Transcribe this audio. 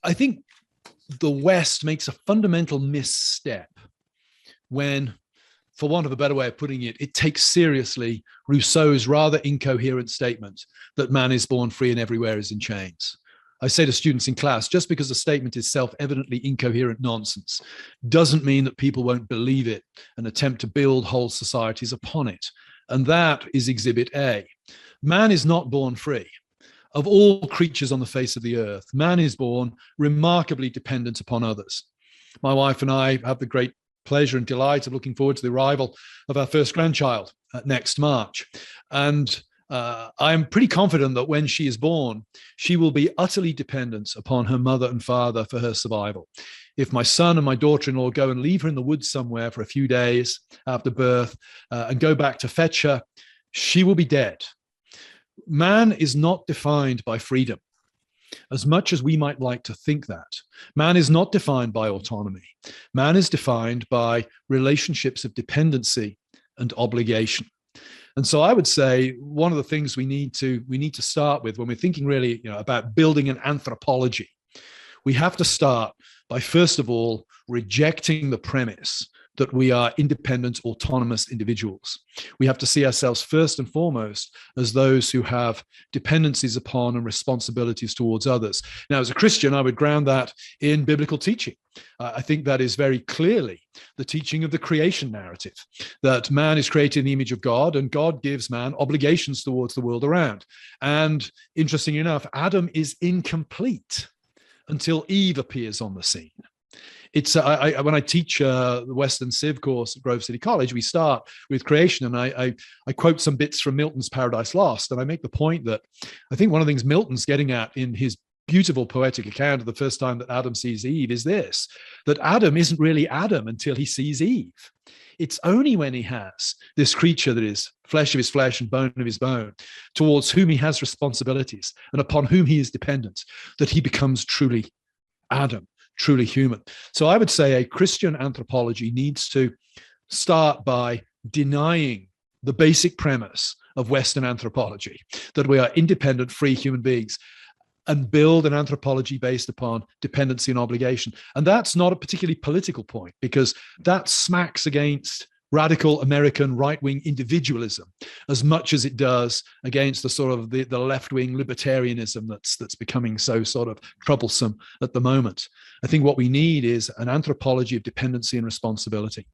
I think the West makes a fundamental misstep when, for want of a better way of putting it, it takes seriously Rousseau's rather incoherent statement that man is born free and everywhere is in chains. I say to students in class, just because a statement is self-evidently incoherent nonsense doesn't mean that people won't believe it and attempt to build whole societies upon it. And that is exhibit A. Man is not born free. Of all creatures on the face of the earth, man is born remarkably dependent upon others. My wife and I have the great pleasure and delight of looking forward to the arrival of our first grandchild next March. And I'm pretty confident that when she is born, she will be utterly dependent upon her mother and father for her survival. If my son and my daughter-in-law go and leave her in the woods somewhere for a few days after birth and go back to fetch her, she will be dead. Man is not defined by freedom, as much as we might like to think that. Man is not defined by autonomy. Man is defined by relationships of dependency and obligation. And so I would say one of the things we need to start with when we're thinking really, about building an anthropology, we have to start by, first of all, rejecting the premise that we are independent, autonomous individuals. We have to see ourselves first and foremost as those who have dependencies upon and responsibilities towards others. Now, as a Christian, I would ground that in biblical teaching. I think that is very clearly the teaching of the creation narrative, that man is created in the image of God and God gives man obligations towards the world around. And interestingly enough, Adam is incomplete until Eve appears on the scene. It's when I teach the Western Civ course at Grove City College, we start with creation, and I quote some bits from Milton's Paradise Lost, and I make the point that I think one of the things Milton's getting at in his beautiful poetic account of the first time that Adam sees Eve is this, that Adam isn't really Adam until he sees Eve. It's only when he has this creature that is flesh of his flesh and bone of his bone, towards whom he has responsibilities and upon whom he is dependent, that he becomes truly Adam, truly human. So I would say a Christian anthropology needs to start by denying the basic premise of Western anthropology, that we are independent, free human beings, and build an anthropology based upon dependency and obligation. And that's not a particularly political point, because that smacks against radical American right-wing individualism as much as it does against the sort of the left-wing libertarianism that's becoming so sort of troublesome at the moment. I think what we need is an anthropology of dependency and responsibility.